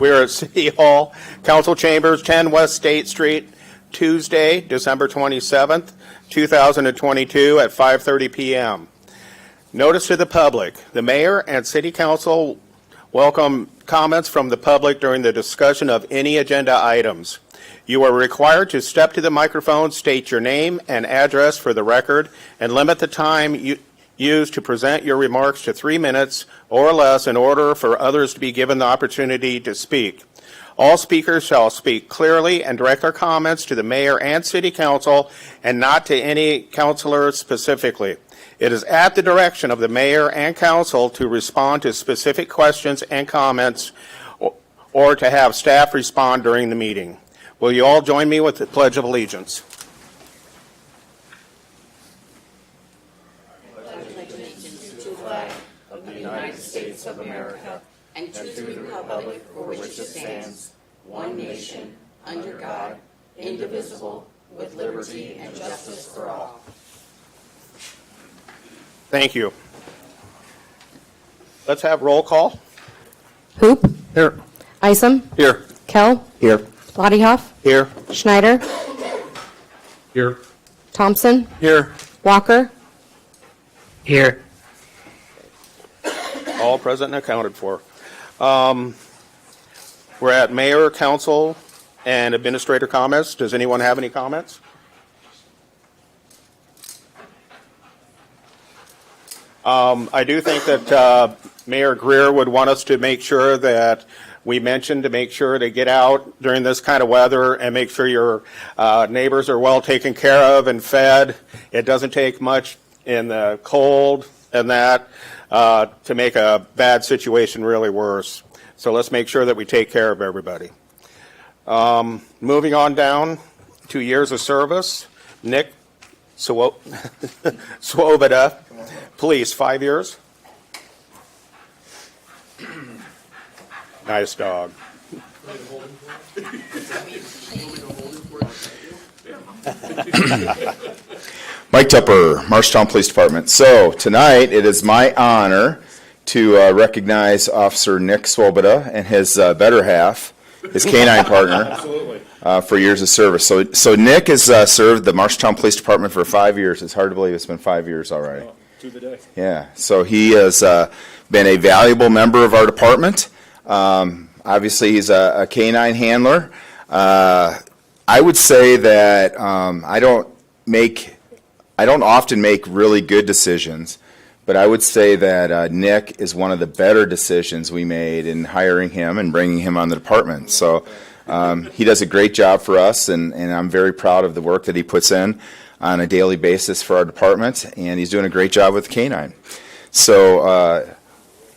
We're at City Hall, Council Chambers, 10 West State Street, Tuesday, December 27th, 2022 at 5:30 p.m. Notice to the public. The mayor and city council welcome comments from the public during the discussion of any agenda items. You are required to step to the microphone, state your name and address for the record, and limit the time used to present your remarks to 3 minutes or less in order for others to be given the opportunity to speak. All speakers shall speak clearly and direct their comments to the mayor and city council and not to any councilor specifically. It is at the direction of the mayor and council to respond to specific questions and comments or to have staff respond during the meeting. Will you all join me with the Pledge of Allegiance? United States of America, and to the republic for which it stands, one nation, under God, indivisible, with liberty and justice for all. Thank you. Let's have roll call. Hoop. Here. Isom. Here. Kell. Here. Bodyhoff. Here. Schneider. Here. Thompson. Here. Walker. Here. All present and accounted for. We're at mayor, council, and administrator comments. Does anyone have any comments? I do think that Mayor Greer would want us to make sure that we mention to make sure to get out during this kind of weather and make sure your neighbors are well taken care of and fed. It doesn't take much in the cold and that to make a bad situation really worse. So let's make sure that we take care of everybody. Moving on down to years of service. Nick Swoboda, police, 5 years. Nice dog. Mike Tupper, Marshalltown Police Department. So tonight it is my honor to recognize Officer Nick Swoboda and his better half, his canine partner, for years of service. So Nick has served the Marshalltown Police Department for 5 years. It's hard to believe it's been 5 years already. To the day. Yeah, so he has been a valuable member of our department. Obviously, he's a canine handler. I would say that I don't often make really good decisions, but I would say that Nick is one of the better decisions we made in hiring him and bringing him on the department. So he does a great job for us, and I'm very proud of the work that he puts in on a daily basis for our department, and he's doing a great job with canine. So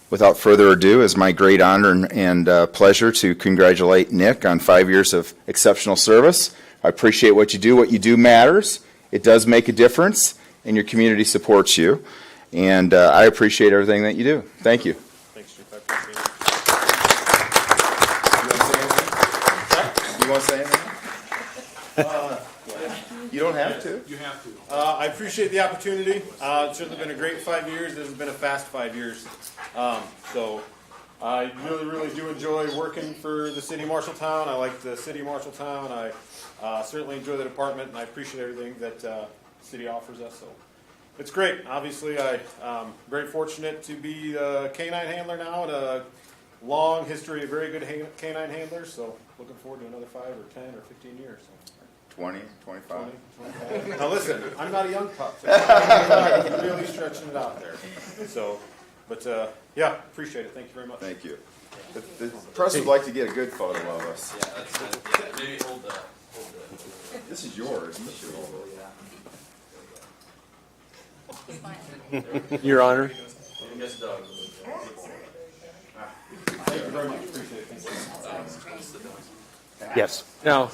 without further ado, it's my great honor and pleasure to congratulate Nick on 5 years of exceptional service. I appreciate what you do. What you do matters. It does make a difference, and your community supports you. And I appreciate everything that you do. Thank you. Thanks, Chief. I appreciate it. You want to say anything? You don't have to. You have to. I appreciate the opportunity. It's certainly been a great 5 years. This has been a fast 5 years. So I really do enjoy working for the city of Marshalltown. I like the city of Marshalltown. I certainly enjoy the department, and I appreciate everything that the city offers us. So it's great. Obviously, I'm very fortunate to be a canine handler now, and a long history of very good canine handlers. So looking forward to another 5 or 10 or 15 years. So. 20, 25. 25. Now listen, I'm not a young pup. So I'm really stretching it out there. So, but yeah, appreciate it. Thank you very much. Thank you. The press would like to get a good photo of us. Yeah, that's good. Maybe hold the. This is yours. You should hold it. Your Honor. Yes, Doug. Thank you very much. Appreciate it. Thank you. Yes. Now,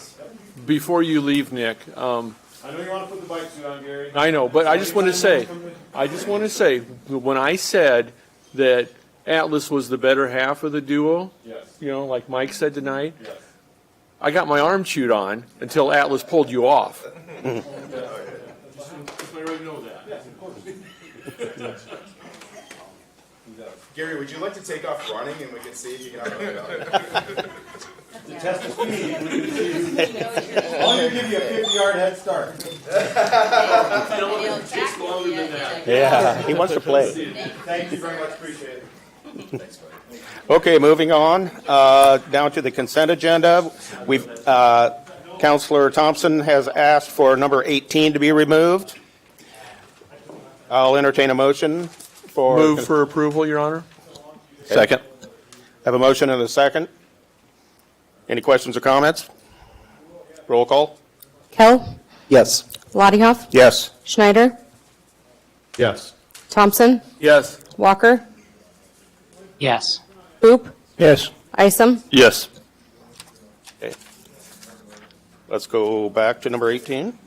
before you leave, Nick, I know you want to put the bike suit on, Gary. I know, but I just want to say, when I said that Atlas was the better half of the duo, Yes. Like Mike said tonight, Yes. I got my arm chewed on until Atlas pulled you off. Just I already know that. Yes, of course. Gary, would you like to take off running and we can see if you can outrun To test the speed, I'll even give you a 50-yard head start. Just longer than that. Yeah, he wants to play. Thank you very much, appreciate it. Okay, moving on, down to the consent agenda. Counselor Thompson has asked for number 18 to be removed. I'll entertain a motion for. Move for approval, Your Honor. Second. Have a motion and a second. Any questions or comments? Roll call. Kell, Yes. Lottiehoff, Yes. Schneider, Yes. Thompson, Yes. Walker, Yes. Hoop, Yes. Isom, Yes. Okay. Let's go back to number 18.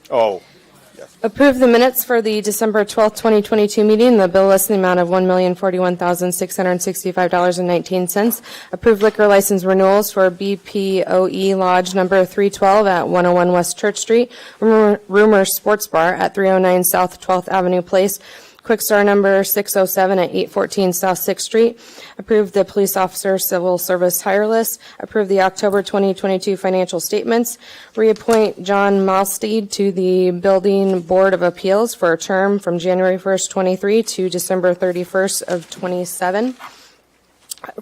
Oh, approve the minutes for the December 12th, 2022 meeting. The bill lists the amount of $1,041,665.19. Approve liquor license renewals for BPOE Lodge number 312 at 101 West Church Street, Rumor Sports Bar at 309 South 12th Avenue Place, Quick Star number 607 at 814 South 6th Street. Approve the police officer civil service hire list. Approve the October 2022 financial statements. Reappoint John Malsteed to the Building Board of Appeals for a term from January 1st, 23 to December 31st of 27.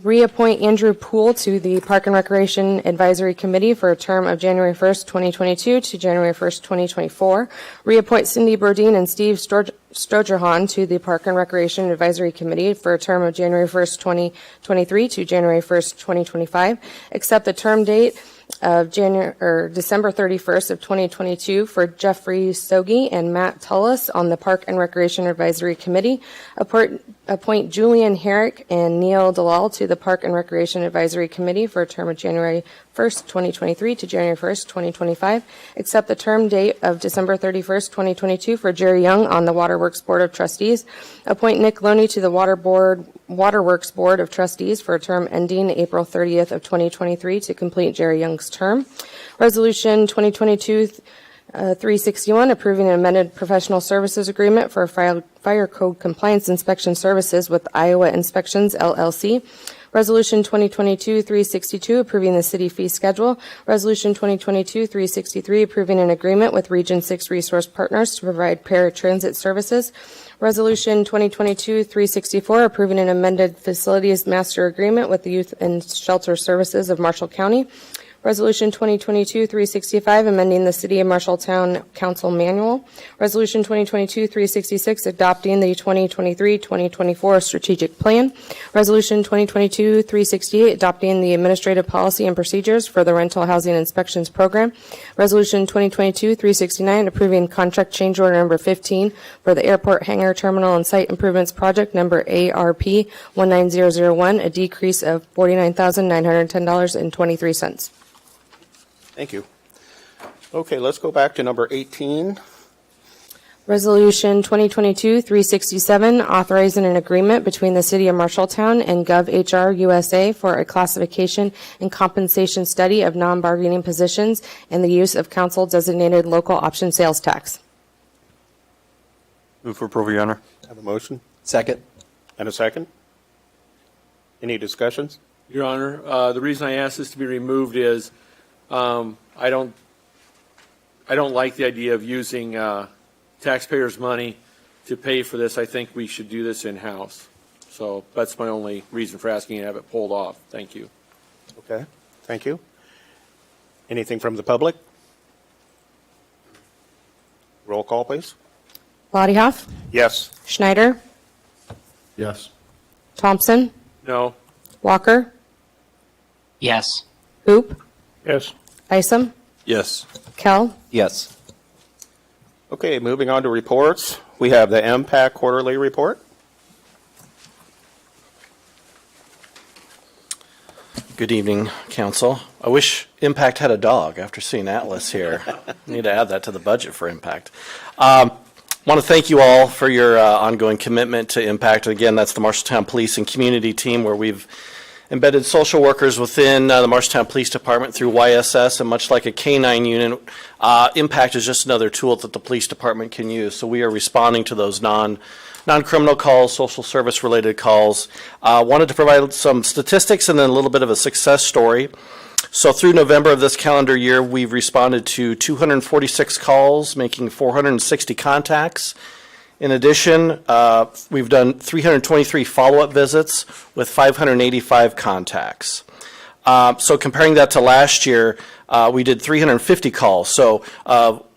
Reappoint Andrew Poole to the Park and Recreation Advisory Committee for a term of January 1st, 2022 to January 1st, 2024. Reappoint Cindy Burdine and Steve Strogerhan to the Park and Recreation Advisory Committee for a term of January 1st, 2023 to January 1st, 2025. Accept the term date of December 31st of 2022 for Jeffrey Sogi and Matt Tullis on the Park and Recreation Advisory Committee. Appoint Julian Herrick and Neil Dalal to the Park and Recreation Advisory Committee for a term of January 1st, 2023 to January 1st, 2025. Accept the term date of December 31st, 2022 for Jerry Young on the Waterworks Board of Trustees. Appoint Nick Loney to the Waterworks Board of Trustees for a term ending April 30th of 2023 to complete Jerry Young's term. Resolution 2022-361, approving an amended professional services agreement for fire code compliance inspection services with Iowa Inspections, LLC. Resolution 2022-362, approving the city fee schedule. Resolution 2022-363, approving an agreement with Region 6 Resource Partners to provide paratransit services. Resolution 2022-364, approving an amended facilities master agreement with the Youth and Shelter Services of Marshall County. Resolution 2022-365, amending the City of Marshalltown Council Manual. Resolution 2022-366, adopting the 2023-2024 Strategic Plan. Resolution 2022-368, adopting the Administrative Policy and Procedures for the Rental Housing Inspections Program. Resolution 2022-369, approving contract change order number 15 for the Airport Hangar Terminal and Site Improvements Project number ARP 19001, a decrease of $49,910.23. thank you. Okay, let's go back to number 18. Resolution 2022-367, authorizing an agreement between the City of Marshalltown and GovHR USA for a classification and compensation study of non-bargaining positions and the use of council-designated local option sales tax. Move for approval, Your Honor. Have a motion Second. and a second. Any discussions? Your Honor, the reason I asked this to be removed is I don't like the idea of using taxpayers' money to pay for this. I think we should do this in-house. So that's my only reason for asking to have it pulled off. Thank you. Okay, thank you. Anything from the public? Roll call, please. Lottiehoff, Yes. Schneider, Yes. Thompson, No. Walker, Yes. Hoop, Yes. Isom, Yes. Kell, Yes. Okay, moving on to reports. We have the MPAC quarterly report. Good evening, Council. I wish Impact had a dog after seeing Atlas here. Need to add that to the budget for Impact. Want to thank you all for your ongoing commitment to Impact. Again, that's the Marshalltown Police and Community Team, where we've embedded social workers within the Marshalltown Police Department through YSS, and much like a K-9 unit, Impact is just another tool that the police department can use. So we are responding to those non-criminal calls, social service-related calls. Wanted to provide some statistics and then a little bit of a success story. So through November of this calendar year, we've responded to 246 calls, making 460 contacts. In addition, we've done 323 follow-up visits with 585 contacts. So comparing that to last year, we did 350 calls. So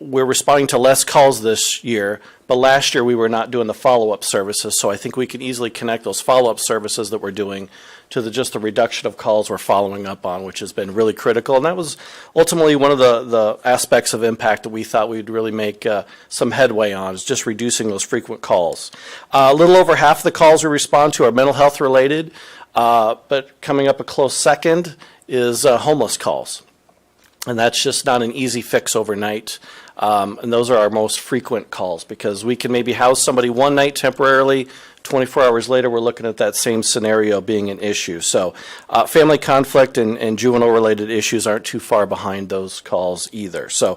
we're responding to less calls this year, but last year we were not doing the follow-up services. So I think we can easily connect those follow-up services that we're doing to just the reduction of calls we're following up on, which has been really critical. And that was ultimately one of the aspects of Impact that we thought we'd really make some headway on, is just reducing those frequent calls. A little over half the calls we respond to are mental health related, but coming up a close second is homeless calls. And that's just not an easy fix overnight. And those are our most frequent calls, because we can maybe house somebody one night temporarily, 24 hours later we're looking at that same scenario being an issue. So family conflict and juvenile-related issues aren't too far behind those calls either. So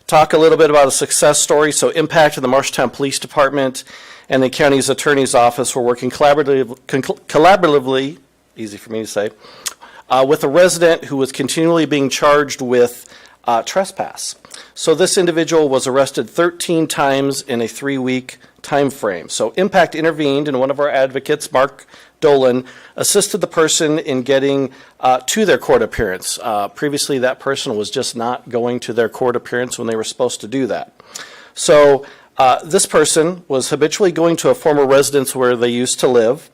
talk a little bit about a success story. So Impact of the Marshalltown Police Department and the county's attorney's office were working collaboratively, easy for me to say, with a resident who was continually being charged with trespass. So this individual was arrested 13 times in a 3-week time frame. So Impact intervened, and one of our advocates, Mark Dolan, assisted the person in getting to their court appearance. Previously, that person was just not going to their court appearance when they were supposed to do that. So this person was habitually going to a former residence where they used to live.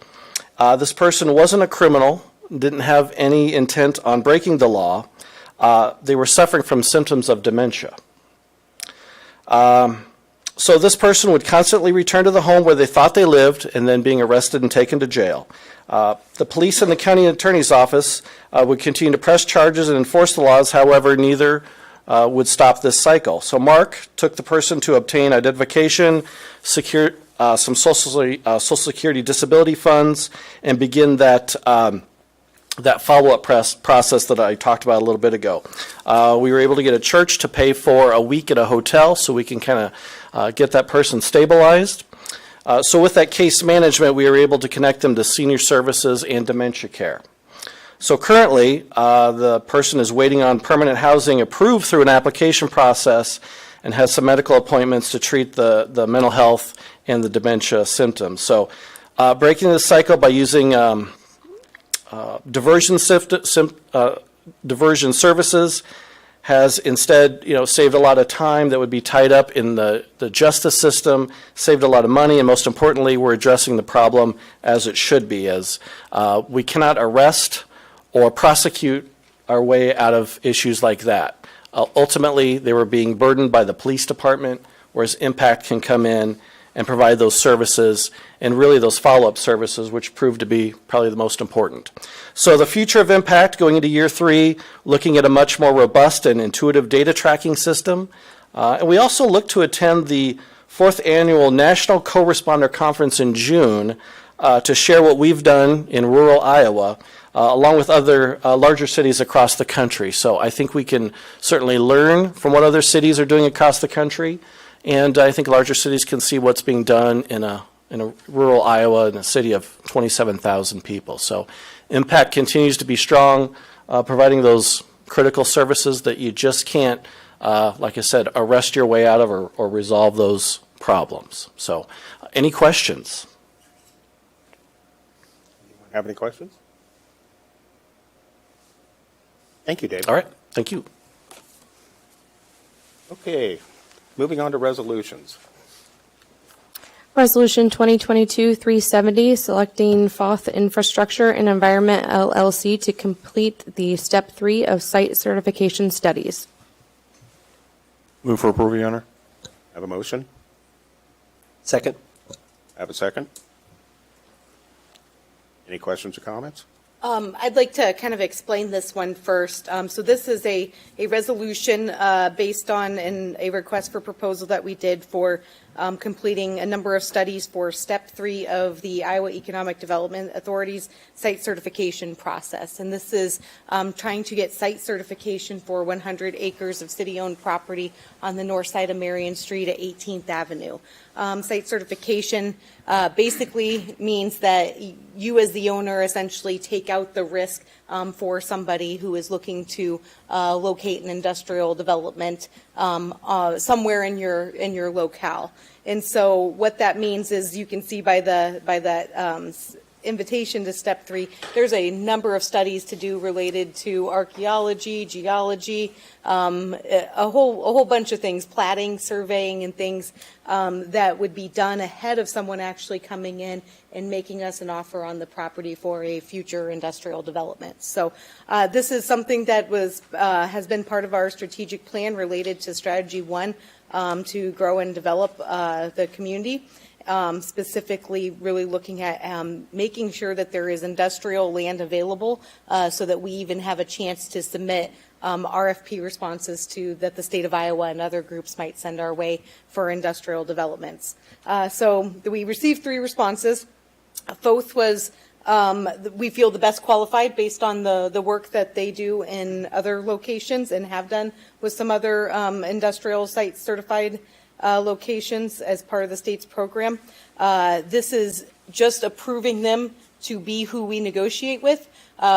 This person wasn't a criminal, didn't have any intent on breaking the law. They were suffering from symptoms of dementia. So this person would constantly return to the home where they thought they lived and then being arrested and taken to jail. The police and the county attorney's office would continue to press charges and enforce the laws. However, neither would stop this cycle. So Mark took the person to obtain identification, secure some Social Security disability funds, and begin that follow-up process that I talked about a little bit ago. We were able to get a church to pay for a week at a hotel so we can kind of get that person stabilized. So with that case management, we were able to connect them to senior services and dementia care. So currently, the person is waiting on permanent housing approved through an application process and has some medical appointments to treat the mental health and the dementia symptoms. So breaking the cycle by using diversion services has instead, saved a lot of time that would be tied up in the justice system, saved a lot of money, and most importantly, we're addressing the problem as it should be, as we cannot arrest or prosecute our way out of issues like that. Ultimately, they were being burdened by the police department, whereas Impact can come in and provide those services, and really those follow-up services, which proved to be probably the most important. So the future of Impact going into year 3, looking at a much more robust and intuitive data tracking system. And we also look to attend the 4th Annual National Co-Responder Conference in June to share what we've done in rural Iowa, along with other larger cities across the country. So I think we can certainly learn from what other cities are doing across the country. And I think larger cities can see what's being done in a rural Iowa, in a city of 27,000 people. So Impact continues to be strong, providing those critical services that you just can't, like I said, arrest your way out of or resolve those problems. So any questions? Have any questions? Thank you, Dave. All right, thank you. Okay, moving on to resolutions. Resolution 2022-370, selecting Foth Infrastructure and Environment LLC to complete the Step 3 of site certification studies. Move for approval, Your Honor. Have a motion? Second. Have a second? Any questions or comments? I'd like to kind of explain this one first. So this is a resolution based on a request for proposal that we did for completing a number of studies for Step 3 of the Iowa Economic Development Authority's site certification process. And this is trying to get site certification for 100 acres of city-owned property on the north side of Marion Street at 18th Avenue. Site certification basically means that you as the owner essentially take out the risk for somebody who is looking to locate an industrial development somewhere in your locale. And so what that means is you can see by that invitation to Step 3, there's a number of studies to do related to archaeology, geology, a whole bunch of things, platting, surveying, and things that would be done ahead of someone actually coming in and making us an offer on the property for a future industrial development. So this is something that has been part of our strategic plan related to Strategy 1 to grow and develop the community. Specifically really looking at making sure that there is industrial land available so that we even have a chance to submit RFP responses that the state of Iowa and other groups might send our way for industrial developments. So we received 3 responses. Foth was, we feel, the best qualified based on the work that they do in other locations and have done with some other industrial site certified locations as part of the state's program. This is just approving them to be who we negotiate with.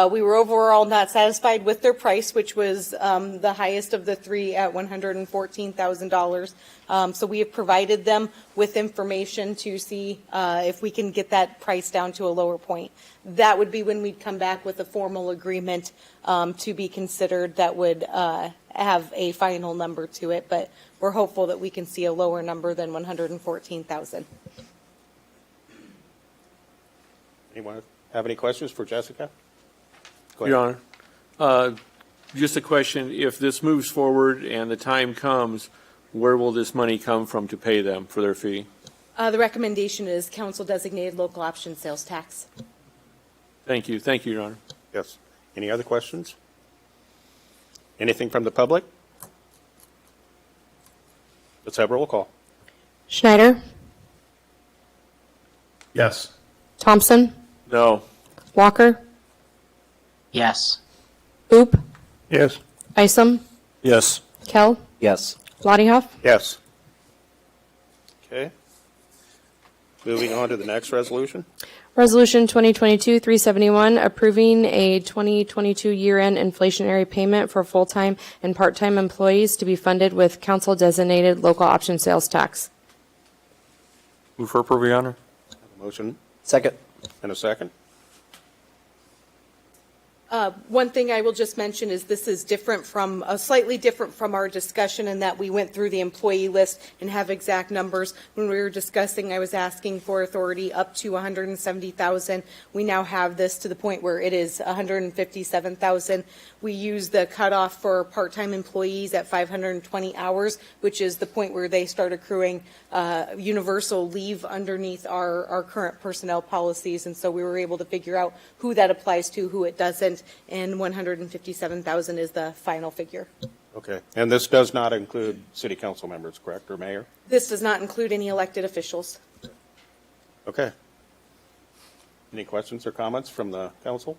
We were overall not satisfied with their price, which was the highest of the 3 at $114,000. So we have provided them with information to see if we can get that price down to a lower point. That would be when we'd come back with a formal agreement to be considered that would have a final number to it. But we're hopeful that we can see a lower number than $114,000. Anyone have any questions for Jessica? Go Your ahead. Honor, just a question, if this moves forward and the time comes, where will this money come from to pay them for their fee? The recommendation is council designated local option sales tax. Thank you, Your Honor. Yes. Any other questions? Anything from the public? Let's have a roll call. Schneider, Yes. Thompson, No. Walker, Yes. Oop, Yes. Isom, Yes. Kell, Yes. Lottiehoff. Yes. Okay. Moving on to the next resolution. Resolution 2022-371, approving a 2022 year-end inflationary payment for full-time and part-time employees to be funded with council-designated local option sales tax. Move for approval, Your Honor. Motion Second. and a second. One thing I will just mention is this is slightly different from our discussion in that we went through the employee list and have exact numbers. When we were discussing, I was asking for authority up to $170,000. We now have this to the point where it is $157,000. We use the cutoff for part-time employees at 520 hours, which is the point where they start accruing universal leave underneath our current personnel policies. And so we were able to figure out who that applies to, who it doesn't, and 157,000 is the final figure. Okay. And this does not include city council members, correct, or mayor? This does not include any elected officials. Okay. Any questions or comments from the council?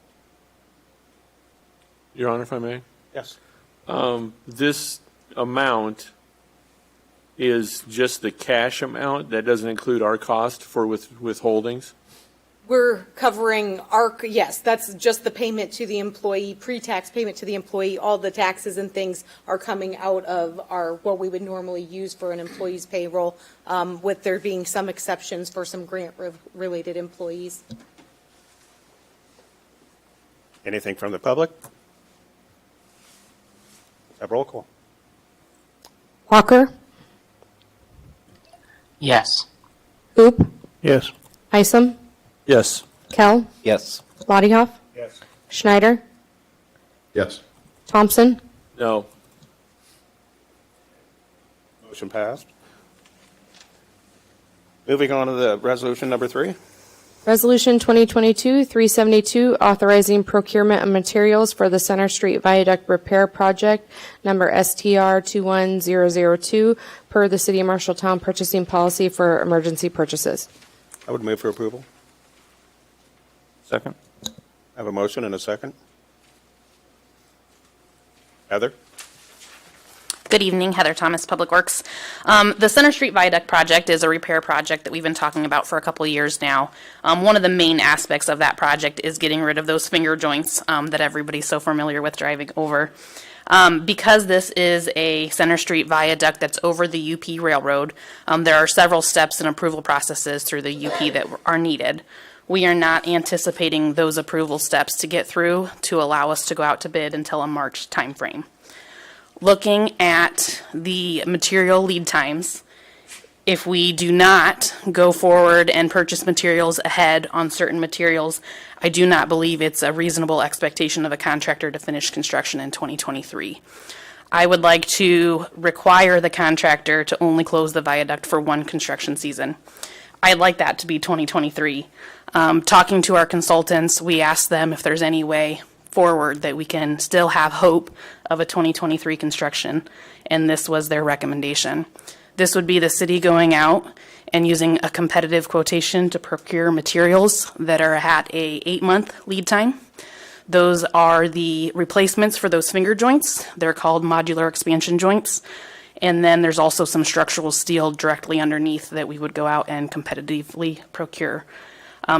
Your Honor, if I may? Yes. This amount is just the cash amount? That doesn't include our cost for withholdings? We're covering yes, that's just the payment to the employee, pre-tax payment to the employee. All the taxes and things are coming out of what we would normally use for an employee's payroll, with there being some exceptions for some grant-related employees. Anything from the public? Have roll call. Walker, Yes. Oop, Yes. Isom, Yes. Kell, Yes. Lottiehoff, Yes. Schneider, Yes. Thompson, No. Motion passed. Moving on to the resolution number 3. Resolution 2022-372, authorizing procurement of materials for the Center Street Viaduct Repair Project, number STR 21002, per the City of Marshalltown purchasing policy for emergency purchases. I would move for approval. Second. I have a motion and a second. Heather? Good evening, Heather Thomas, Public Works. The Center Street Viaduct project is a repair project that we've been talking about for a couple of years now. One of the main aspects of that project is getting rid of those finger joints that everybody's so familiar with driving over. Because this is a Center Street Viaduct that's over the UP Railroad, there are several steps and approval processes through the UP that are needed. We are not anticipating those approval steps to get through to allow us to go out to bid until a March timeframe. Looking at the material lead times, if we do not go forward and purchase materials ahead on certain materials, I do not believe it's a reasonable expectation of a contractor to finish construction in 2023. I would like to require the contractor to only close the viaduct for one construction season. I'd like that to be 2023. Talking to our consultants, we asked them if there's any way forward that we can still have hope of a 2023 construction, and this was their recommendation. This would be the city going out and using a competitive quotation to procure materials that are at a 8-month lead time. Those are the replacements for those finger joints. They're called modular expansion joints. And then there's also some structural steel directly underneath that we would go out and competitively procure.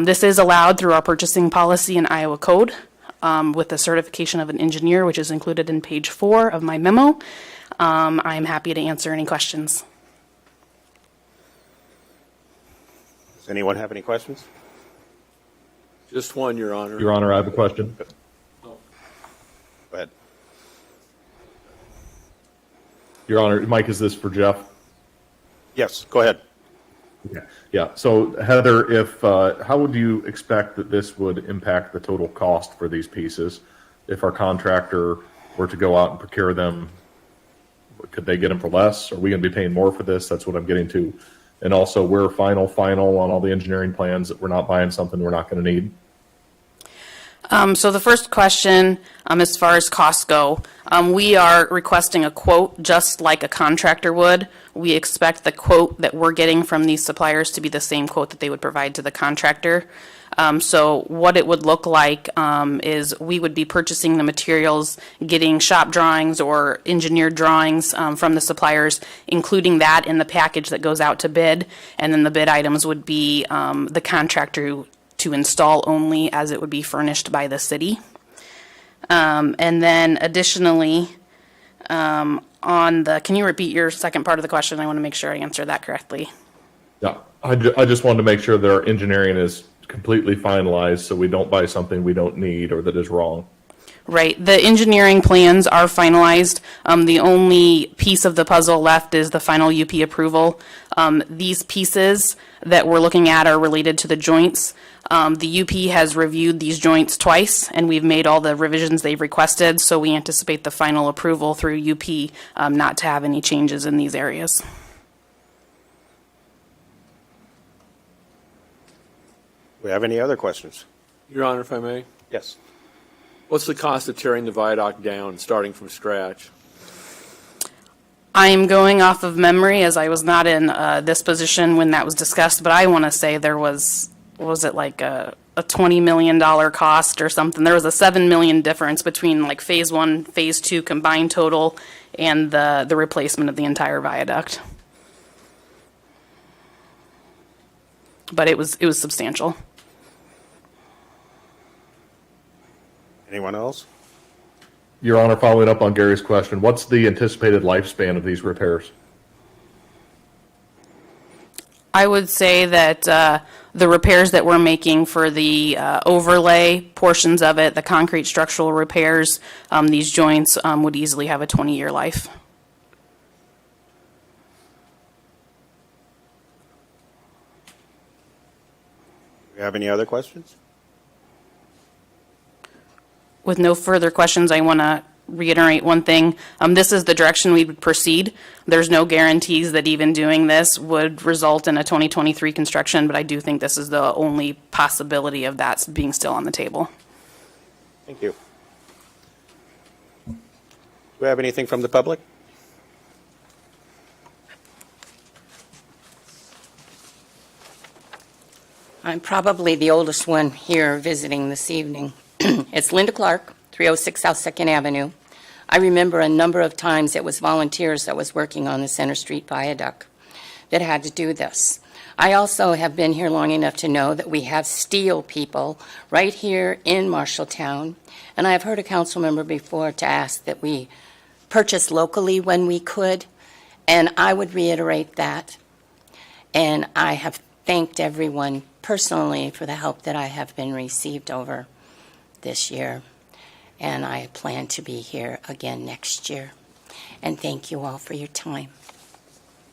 This is allowed through our purchasing policy in Iowa Code, with the certification of an engineer, which is included in page 4 of my memo. I'm happy to answer any questions. Does anyone have any questions? Just one, Your Honor. Your Honor, I have a question. Go ahead. Your Honor, Mike, is this for Jeff? Yes, go ahead. Yeah. So Heather, if how would you expect that this would impact the total cost for these pieces? If our contractor were to go out and procure them, could they get them for less? Are we going to be paying more for this? That's what I'm getting to. And also, we're final on all the engineering plans that we're not buying something we're not going to need. So the first question, as far as costs go, we are requesting a quote just like a contractor would. We expect the quote that we're getting from these suppliers to be the same quote that they would provide to the contractor. So what it would look like is we would be purchasing the materials, getting shop drawings or engineered drawings from the suppliers, including that in the package that goes out to bid, and then the bid items would be the contractor to install only, as it would be furnished by the city. And then additionally, can you repeat your second part of the question? I want to make sure I answer that correctly. Yeah, I just wanted to make sure that our engineering is completely finalized so we don't buy something we don't need or that is wrong. Right. The engineering plans are finalized. The only piece of the puzzle left is the final UP approval. These pieces that we're looking at are related to the joints. The UP has reviewed these joints twice, and we've made all the revisions they've requested, so we anticipate the final approval through UP not to have any changes in these areas. Do we have any other questions? Your Honor, if I may. Yes. What's the cost of tearing the viaduct down, starting from scratch? I'm going off of memory, as I was not in this position when that was discussed, but I want to say there was it like a $20 million cost or something? There was a $7 million difference between like phase 1, phase 2 combined total and the replacement of the entire viaduct. But it was substantial. Anyone else? Your Honor, following up on Gary's question, what's the anticipated lifespan of these repairs? I would say that the repairs that we're making for the overlay portions of it, the concrete structural repairs, these joints would easily have a 20-year life. Do you have any other questions? With no further questions, I want to reiterate one thing. This is the direction we would proceed. There's no guarantees that even doing this would result in a 2023 construction, but I do think this is the only possibility of that being still on the table. Thank you. Do we have anything from the public? I'm probably the oldest one here visiting this evening. It's Linda Clark, 306 South 2nd Avenue. I remember a number of times it was volunteers that was working on the Center Street Viaduct that had to do this. I also have been here long enough to know that we have steel people right here in Marshalltown, and I have heard a council member before to ask that we purchase locally when we could, and I would reiterate that. And I have thanked everyone personally for the help that I have been received over this year, and I plan to be here again next year. And thank you all for your time.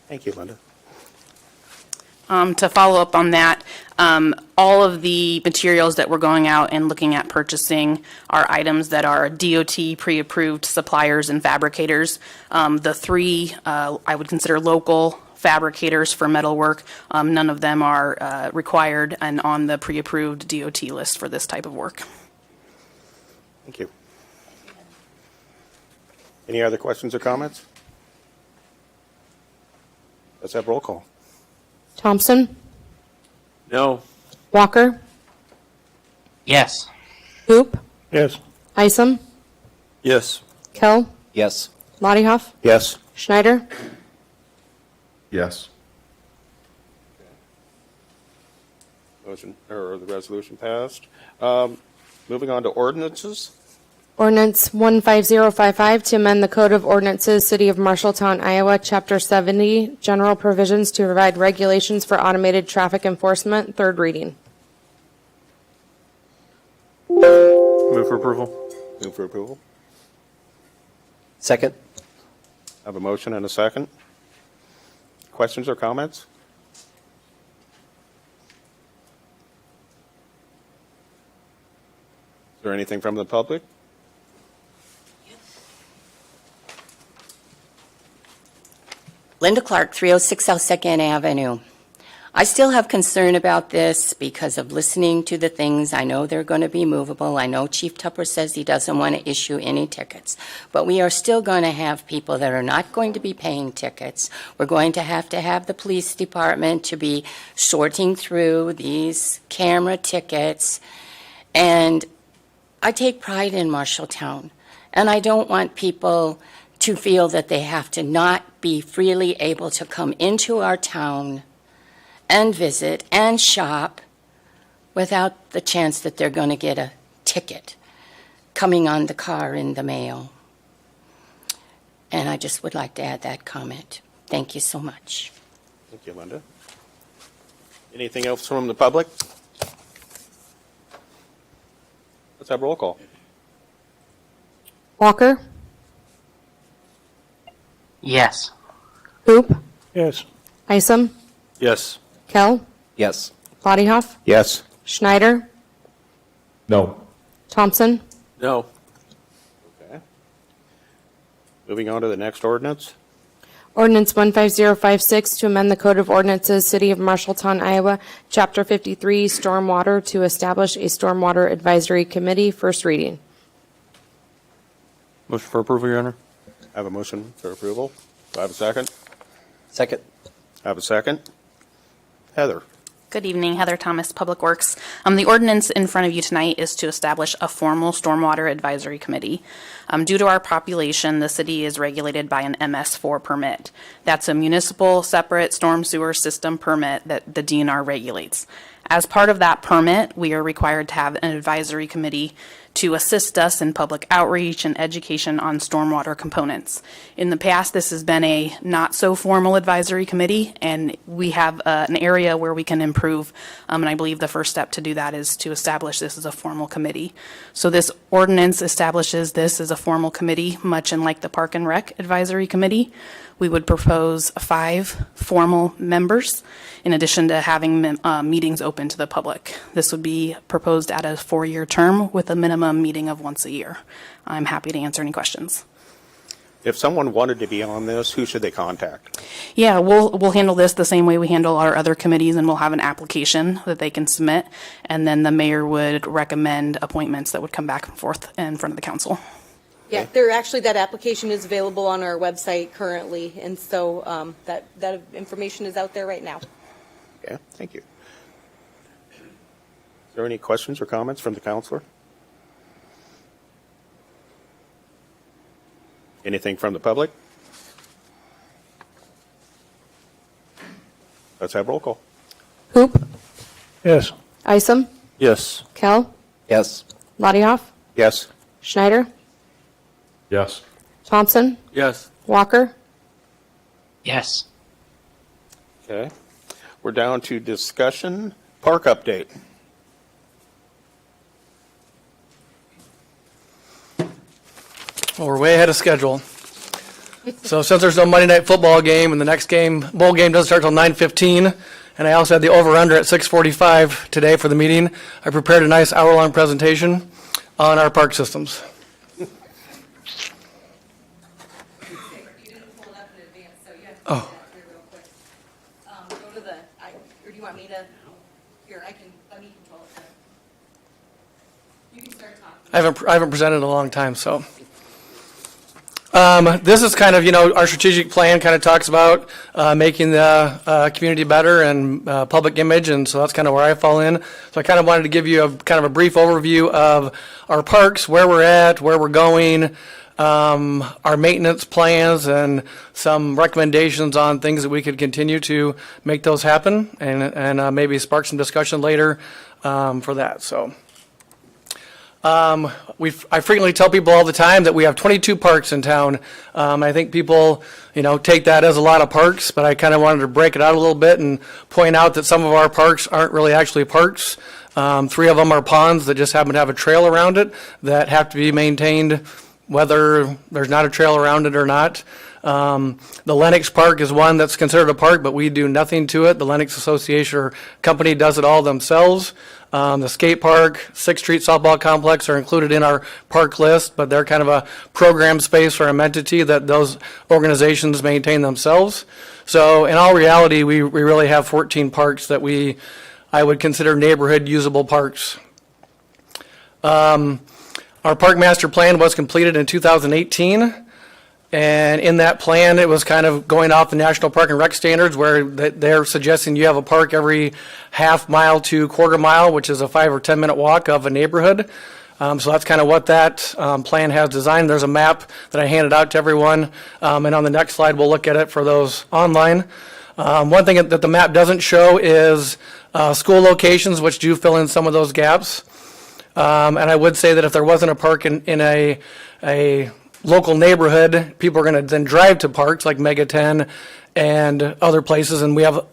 Thank you, Linda. To follow up on that, all of the materials that we're going out and looking at purchasing are items that are DOT pre-approved suppliers and fabricators. The three I would consider local fabricators for metalwork. None of them are required and on the pre-approved DOT list for this type of work. Thank you. Any other questions or comments? Let's have roll call. Thompson, No. Walker, Yes. Hoop, Yes. Isom, Yes. Kell, Yes. Lottie Huff, Yes. Schneider, Yes. Motion, or the resolution passed. Moving on to ordinances. Ordinance 15055 to amend the Code of Ordinances, City of Marshalltown, Iowa, Chapter 70, General Provisions to provide regulations for automated traffic enforcement, third reading. Move for approval. Move for approval. Second. I have a motion and a second. Questions or comments? Is there anything from the public? Linda Clark, 306 South 2nd Avenue. I still have concern about this because of listening to the things. I know they're going to be movable. I know Chief Tupper says he doesn't want to issue any tickets. But we are still going to have people that are not going to be paying tickets. We're going to have the police department to be sorting through these camera tickets. And I take pride in Marshalltown. And I don't want people to feel that they have to not be freely able to come into our town and visit and shop without the chance that they're going to get a ticket coming on the car in the mail. And I just would like to add that comment. Thank you so much. Thank you, Linda. Anything else from the public? Let's have roll call. Walker, Yes. Hoop, Yes. Isom, Yes. Kell, Yes. Lottie Huff, Yes. Schneider, No. Thompson, No. Okay. Moving on to the next ordinance. Ordinance 15056 to amend the Code of Ordinances, City of Marshalltown, Iowa, Chapter 53, Stormwater to establish a Stormwater Advisory Committee, first reading. Motion for approval, Your Honor. I have a motion for approval. Do I have a second? Second. I have a second. Heather. Good evening, Heather Thomas, Public Works. The ordinance in front of you tonight is to establish a formal stormwater advisory committee. Due to our population, the city is regulated by an MS4 permit. That's a municipal separate storm sewer system permit that the DNR regulates. As part of that permit, we are required to have an advisory committee to assist us in public outreach and education on stormwater components. In the past, this has been a not-so-formal advisory committee, and we have an area where we can improve, and I believe the first step to do that is to establish this as a formal committee. So this ordinance establishes this as a formal committee, much in like the Park and Rec Advisory Committee. We would propose 5 formal members, in addition to having meetings open to the public. This would be proposed at a 4-year term with a minimum meeting of once a year. I'm happy to answer any questions. If someone wanted to be on this, who should they contact? Yeah, we'll handle this the same way we handle our other committees, and we'll have an application that they can submit, and then the mayor would recommend appointments that would come back and forth in front of the council. Yeah, that application is available on our website currently, and so that information is out there right now. Okay, thank you. Is there any questions or comments from the counselor? Anything from the public? Let's have roll call. Hoop, Yes. Isom, Yes. Kell, Yes. Lottiehoff, Yes. Schneider, Yes. Thompson, Yes. Walker. Yes. Okay. We're down to discussion, park update. Well, we're way ahead of schedule. So since there's no Monday night football game and the next game, bowl game doesn't start till 9:15, and I also had the over-under at 6:45 today for the meeting, I prepared a nice hour-long presentation on our park systems. Oh. Go to the, or do you want me to, here, let me control it. You can start talking. I haven't presented in a long time, so. This is kind of, our strategic plan kind of talks about making the community better and public image, and so that's kind of where I fall in. So I kind of wanted to give you a brief overview of our parks, where we're at, where we're going, our maintenance plans, and some recommendations on things that we could continue to make those happen, and maybe spark some discussion later for that. So. I frequently tell people all the time that we have 22 parks in town. I think people, take that as a lot of parks, but I kind of wanted to break it out a little bit and point out that some of our parks aren't really actually parks. 3 of them are ponds that just happen to have a trail around it that have to be maintained whether there's not a trail around it or not. The Lennox Park is one that's considered a park, but we do nothing to it. The Lennox Association or company does it all themselves. The skate park, 6th Street softball complex are included in our park list, but they're kind of a program space or a entity that those organizations maintain themselves. So in all reality, we really have 14 parks that I would consider neighborhood usable parks. Our park master plan was completed in 2018. And in that plan, it was kind of going off the National Park and Rec standards where they're suggesting you have a park every half mile to quarter mile, which is a 5 or 10 minute walk of a neighborhood. So that's kind of what that plan has designed. There's a map that I handed out to everyone. And on the next slide, we'll look at it for those online. One thing that the map doesn't show is school locations, which do fill in some of those gaps. And I would say that if there wasn't a park in a local neighborhood, people are going to then drive to parks like Mega 10 and other places, and we have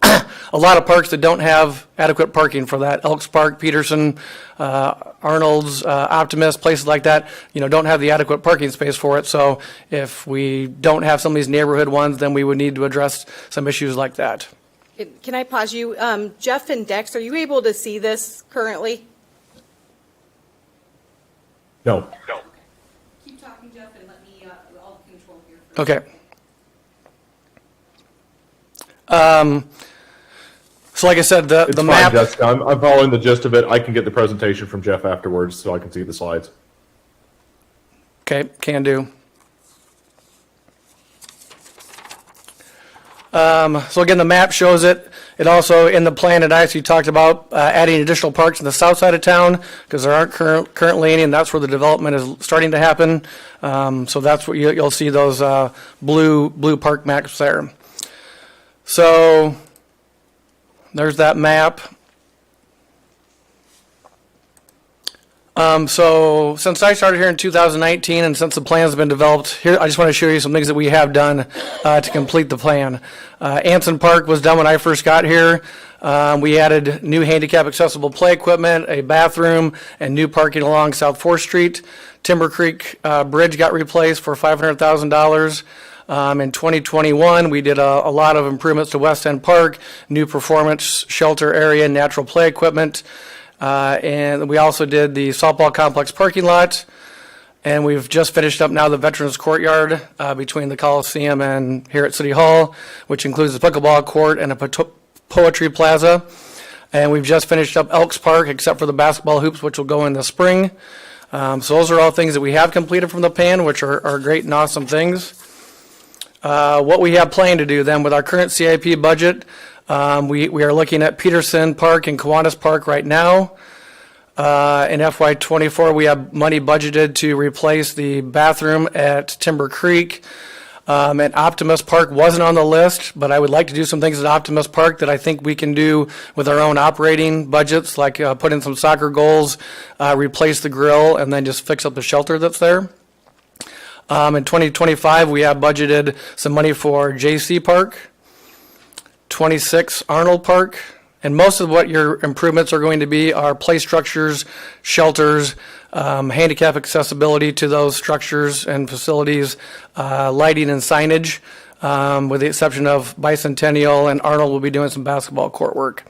a lot of parks that don't have adequate parking for that. Elks Park, Peterson, Arnold's, Optimist, places like that, don't have the adequate parking space for it. So if we don't have some of these neighborhood ones, then we would need to address some issues like that. Can I pause you? Jeff and Dex, are you able to see this currently? No. Keep talking, Jeff, and let me, I'll control here. Okay. So like I said, the It's fine, map. Jessica. I'm following the gist of it. I can get the presentation from Jeff afterwards so I can see the slides. Okay, can do. So again, the map shows it. It also, in the plan, it actually talked about adding additional parks in the south side of town because there aren't currently any, and that's where the development is starting to happen. So that's what you'll see those blue park maps there. So there's that map. So since I started here in 2019 and since the plan's been developed, here I just want to show you some things that we have done to complete the plan. Anson Park was done when I first got here. We added new handicap accessible play equipment, a bathroom, and new parking along South 4th Street. Timber Creek Bridge got replaced for $500,000. In 2021, we did a lot of improvements to West End Park, new performance shelter area, natural play equipment, and we also did the softball complex parking lot. And we've just finished up now the Veterans Courtyard between the Coliseum and here at City Hall, which includes the pickleball court and a poetry plaza. And we've just finished up Elks Park, except for the basketball hoops, which will go in the spring. So those are all things that we have completed from the PAN, which are great and awesome things. What we have planned to do then with our current CIP budget, we are looking at Peterson Park and Kiwanis Park right now. In FY24, we have money budgeted to replace the bathroom at Timber Creek. And Optimus Park wasn't on the list, but I would like to do some things at Optimus Park that I think we can do with our own operating budgets, like put in some soccer goals, replace the grill, and then just fix up the shelter that's there. In 2025, we have budgeted some money for JC Park, 26 Arnold Park, and most of what your improvements are going to be are play structures, shelters, handicap accessibility to those structures and facilities, lighting and signage, with the exception of Bicentennial, and Arnold will be doing some basketball court work.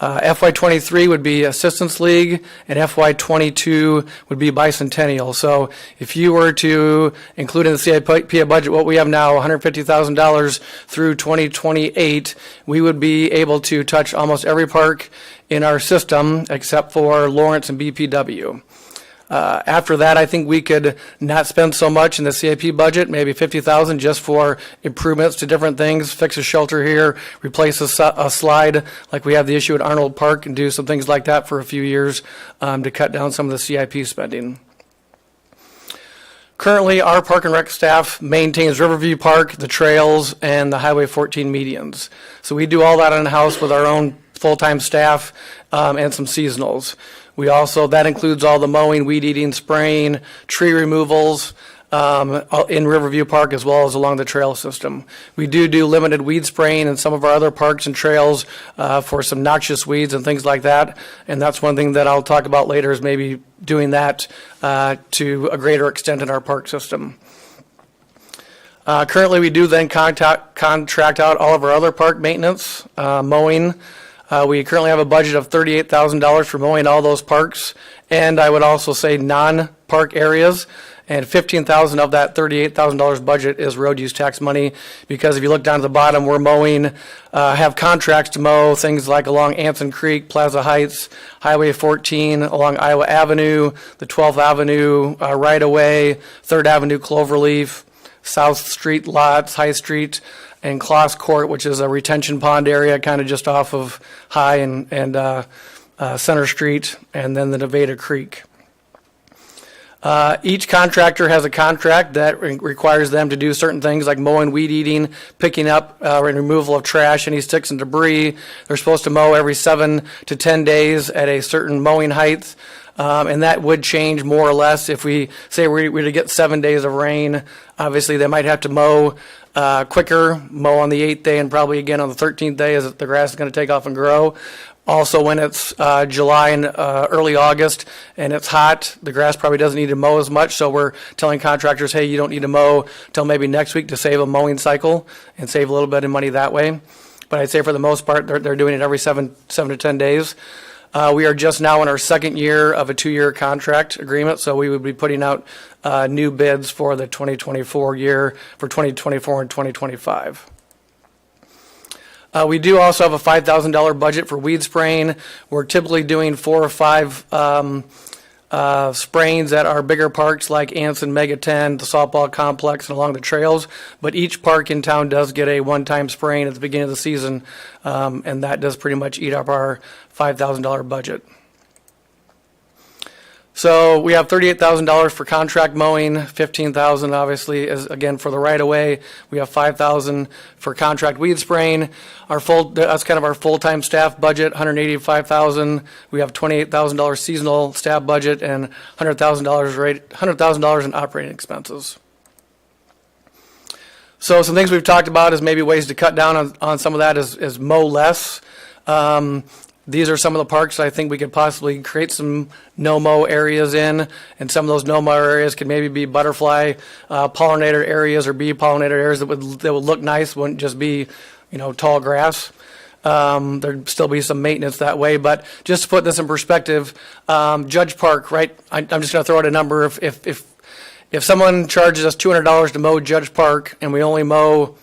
FY23 would be Assistance League, and FY22 would be Bicentennial. So if you were to include in the CIP budget what we have now, $150,000 through 2028, we would be able to touch almost every park in our system except for Lawrence and BPW. After that, I think we could not spend so much in the CIP budget, maybe $50,000 just for improvements to different things, fix a shelter here, replace a slide like we have the issue at Arnold Park, and do some things like that for a few years to cut down some of the CIP spending. Currently, our Park and Rec staff maintains Riverview Park, the trails, and the Highway 14 medians. So we do all that in-house with our own full-time staff and some seasonals. We also, that includes all the mowing, weed eating, spraying, tree removals in Riverview Park as well as along the trail system. We do limited weed spraying in some of our other parks and trails for some noxious weeds and things like that. And that's one thing that I'll talk about later, is maybe doing that to a greater extent in our park system. Currently, we do then contract out all of our other park maintenance, mowing. We currently have a budget of $38,000 for mowing all those parks, and I would also say non-park areas, and $15,000 of that $38,000 budget is road use tax money, because if you look down to the bottom, we're mowing, have contracts to mow things like along Anson Creek, Plaza Heights, Highway 14, along Iowa Avenue, the 12th Avenue right-of-way, 3rd Avenue Cloverleaf, South Street lots, High Street, and Kloss Court, which is a retention pond area kind of just off of High and Center Street, and then the Nevada Creek. Each contractor has a contract that requires them to do certain things like mowing, weed eating, picking up and removal of trash, any sticks and debris. They're supposed to mow every 7 to 10 days at a certain mowing height. And that would change more or less if we say we're to get 7 days of rain. Obviously, they might have to mow quicker, mow on the 8th day and probably again on the 13th day as the grass is going to take off and grow. Also, when it's July and early August and it's hot, the grass probably doesn't need to mow as much. So we're telling contractors, hey, you don't need to mow till maybe next week to save a mowing cycle and save a little bit of money that way. But I'd say for the most part, they're doing it every 7 to 10 days. We are just now in our second year of a 2-year contract agreement, so we would be putting out new bids for the 2024 year for 2024 and 2025. We do also have a $5,000 budget for weed spraying. We're typically doing 4 or 5 sprayings at our bigger parks like Anson, Mega 10, the softball complex, and along the trails. But each park in town does get a one-time spraying at the beginning of the season, and that does pretty much eat up our $5,000 budget. So we have $38,000 for contract mowing, $15,000 obviously is again for the right-of-way. We have $5,000 for contract weed spraying. That's kind of our full-time staff budget, $185,000. We have $28,000 seasonal staff budget and $100,000 in operating expenses. So some things we've talked about is maybe ways to cut down on some of that is mow less. these are some of the parks I think we could possibly create some no-mow areas in, and some of those no-mow areas could maybe be butterfly pollinator areas or bee pollinator areas that would look nice, wouldn't just be, tall grass. There'd still be some maintenance that way, but just to put this in perspective, Judge Park, right? I'm just going to throw out a number. If someone charges us $200 to mow Judge Park and we only mow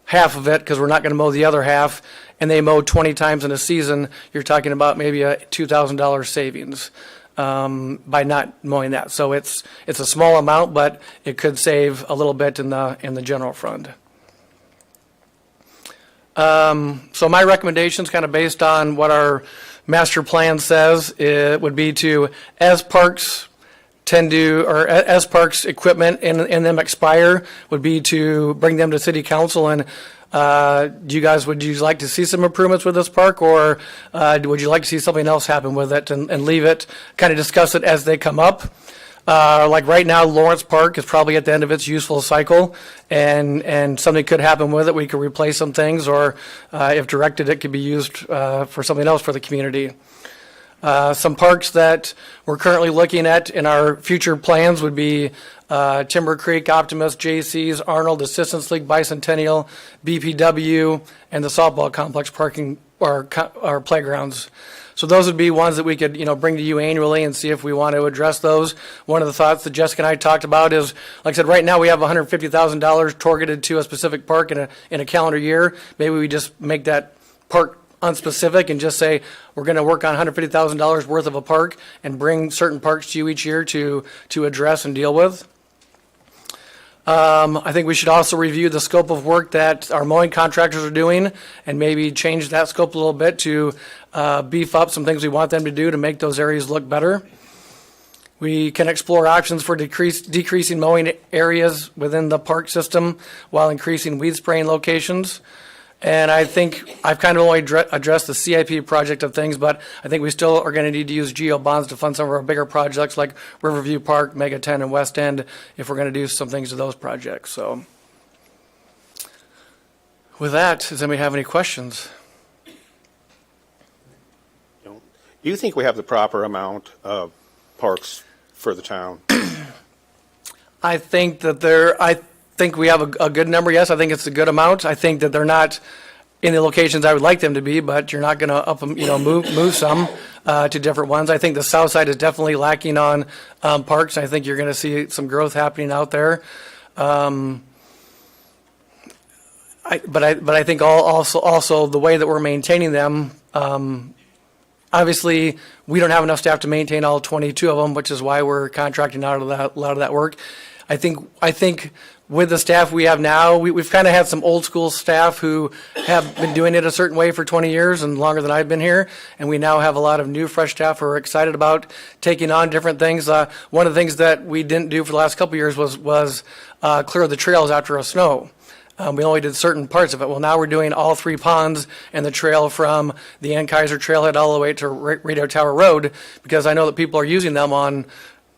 half of it because we're not going to mow the other half, and they mow 20 times in a season, you're talking about maybe a $2,000 savings by not mowing that. So it's a small amount, but it could save a little bit in the general fund. So my recommendations, kind of based on what our master plan says, it would be to, as parks equipment and them expire, would be to bring them to city council. And would you like to see some improvements with this park, or would you like to see something else happen with it and leave it, kind of discuss it as they come up? Like right now, Lawrence Park is probably at the end of its useful cycle, and something could happen with it. We could replace some things, or if directed, it could be used for something else for the community. Some parks that we're currently looking at in our future plans would be Timber Creek, Optimist, J.C.'s, Arnold, Assistance League, Bicentennial, BPW, and the softball complex parking or playgrounds. So those would be ones that we could, bring to you annually and see if we want to address those. One of the thoughts that Jessica and I talked about is, like I said, right now we have $150,000 targeted to a specific park in a calendar year. Maybe we just make that park unspecific and just say we're going to work on $150,000 worth of a park and bring certain parks to you each year to address and deal with. I think we should also review the scope of work that our mowing contractors are doing and maybe change that scope a little bit to beef up some things we want them to do to make those areas look better. We can explore options for decreasing mowing areas within the park system while increasing weed spraying locations. And I think I've kind of only addressed the CIP project of things, but I think we still are going to need to use GO bonds to fund some of our bigger projects like Riverview Park, Mega 10, and West End if we're going to do some things to those projects. So with that, does anybody have any questions? Do you think we have the proper amount of parks for the town? I think we have a good number, yes. I think it's a good amount. I think that they're not in the locations I would like them to be, but you're not going to move some to different ones. I think the south side is definitely lacking on parks. I think you're going to see some growth happening out there. But I think also the way that we're maintaining them, obviously we don't have enough staff to maintain all 22 of them, which is why we're contracting out of a lot of that work. I think with the staff we have now, we've kind of had some old school staff who have been doing it a certain way for 20 years and longer than I've been here. And we now have a lot of new, fresh staff who are excited about taking on different things. One of the things that we didn't do for the last couple of years was clear the trails after a snow. We only did certain parts of it. Well, now we're doing all 3 ponds and the trail from the Ann-Kaiser Trailhead all the way to Radio Tower Road, because I know that people are using them on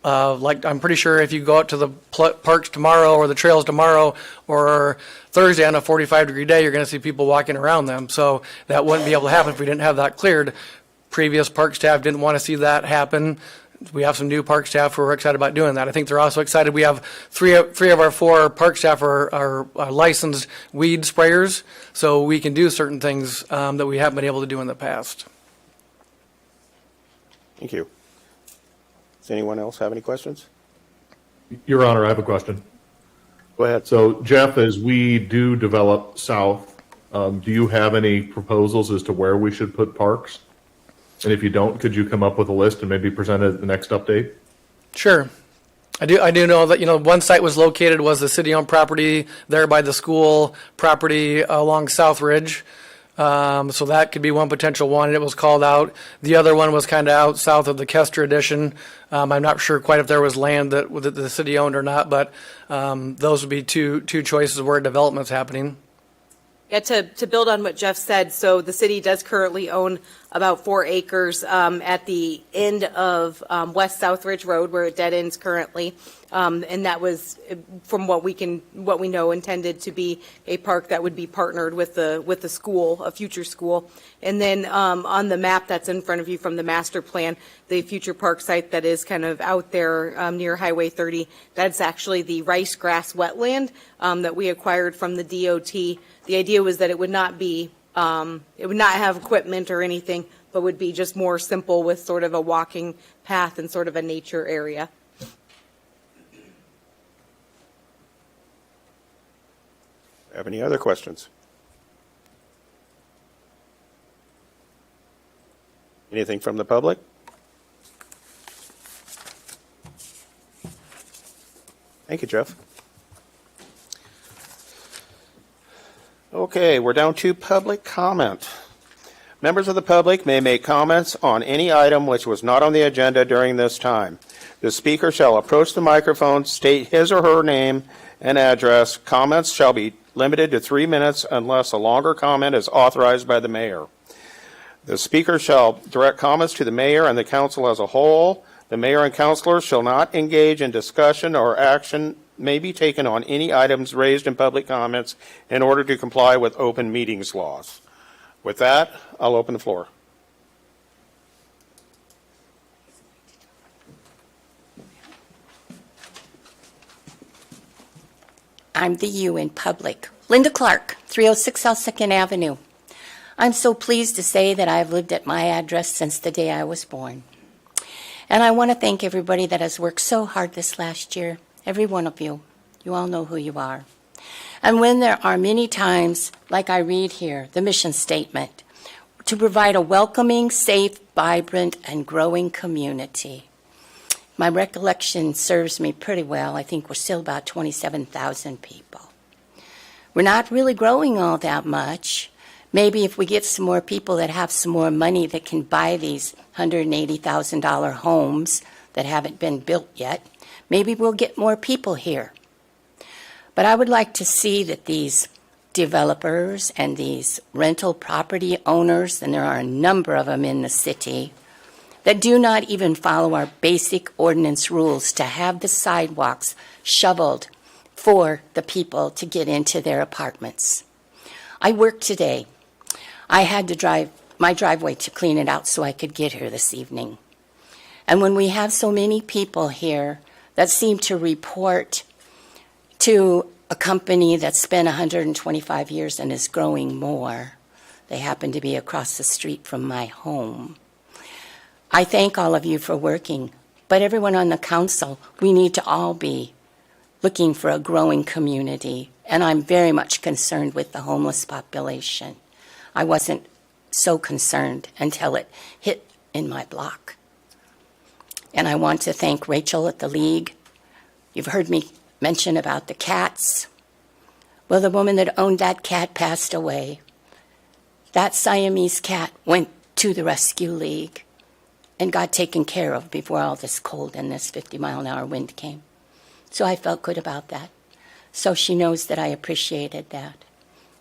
I'm pretty sure if you go out to the parks tomorrow or the trails tomorrow or Thursday on a 45-degree day, you're going to see people walking around them. So that wouldn't be able to happen if we didn't have that cleared. Previous park staff didn't want to see that happen. We have some new park staff who are excited about doing that. I think they're also excited. We have three of our 4 park staff are licensed weed sprayers, so we can do certain things that we haven't been able to do in the past. Thank you. Does anyone else have any questions? Your Honor, I have a question. Go ahead. So, Jeff, as we do develop south, do you have any proposals as to where we should put parks? And if you don't, could you come up with a list and maybe present it at the next update? Sure. I do know that, one site was the city-owned property there by the school property along South Ridge. So that could be one potential one, and it was called out. The other one was kind of out south of the Kester addition. I'm not sure quite if there was land that the city owned or not, but those would be two choices where development's happening. Yeah, to build on what Jeff said, so the city does currently own about 4 acres at the end of West Southridge Road, where it dead ends currently. And that was, from what we know, intended to be a park that would be partnered with the school, a future school. And then on the map that's in front of you from the master plan, the future park site that is kind of out there near Highway 30, that's actually the rice grass wetland that we acquired from the DOT. The idea was that it would not have equipment or anything, but would be just more simple with sort of a walking path and sort of a nature area. Have any other questions? Anything from the public? Thank you, Jeff. Okay, we're down to public comment. Members of the public may make comments on any item which was not on the agenda during this time. The speaker shall approach the microphone, state his or her name and address. Comments shall be limited to 3 minutes unless a longer comment is authorized by the mayor. The speaker shall direct comments to the mayor and the council as a whole. The mayor and councilors shall not engage in discussion, or action may be taken on any items raised in public comments in order to comply with open meetings laws. With that, I'll open the floor. I'm the you in public. Linda Clark, 306 South 2nd Avenue. I'm so pleased to say that I've lived at my address since the day I was born. And I want to thank everybody that has worked so hard this last year. Every one of you. You all know who you are. And when there are many times, like I read here, the mission statement, to provide a welcoming, safe, vibrant, and growing community. My recollection serves me pretty well. I think we're still about 27,000 people. We're not really growing all that much. Maybe if we get some more people that have some more money that can buy these $180,000 homes that haven't been built yet, maybe we'll get more people here. But I would like to see that these developers and these rental property owners, and there are a number of them in the city, that do not even follow our basic ordinance rules to have the sidewalks shoveled for the people to get into their apartments. I worked today. I had to drive my driveway to clean it out so I could get here this evening. And when we have so many people here that seem to report to a company that's been 125 years and is growing more, they happen to be across the street from my home. I thank all of you for working, but everyone on the council, we need to all be looking for a growing community, and I'm very much concerned with the homeless population. I wasn't so concerned until it hit in my block. And I want to thank Rachel at the League. You've heard me mention about the cats. Well, the woman that owned that cat passed away. That Siamese cat went to the Rescue League and got taken care of before all this cold and this 50-mile-an-hour wind came. So I felt good about that. So she knows that I appreciated that.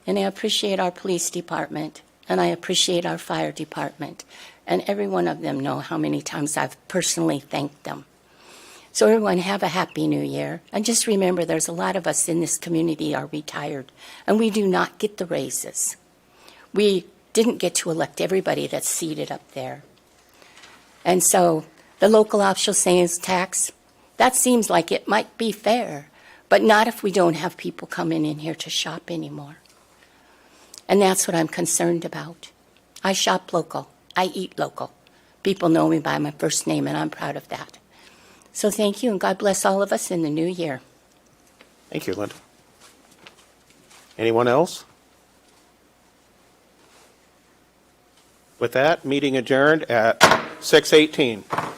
And I appreciate our police department, and I appreciate our fire department. And every one of them know how many times I've personally thanked them. So everyone have a happy new year. And just remember, there's a lot of us in this community are retired, and we do not get the raises. We didn't get to elect everybody that's seated up there. And so the local optional sales tax, that seems like it might be fair, but not if we don't have people coming in here to shop anymore. And that's what I'm concerned about. I shop local. I eat local. People know me by my first name, and I'm proud of that. So thank you, and God bless all of us in the new year. Thank you, Linda. Anyone else? With that, meeting adjourned at 6:18.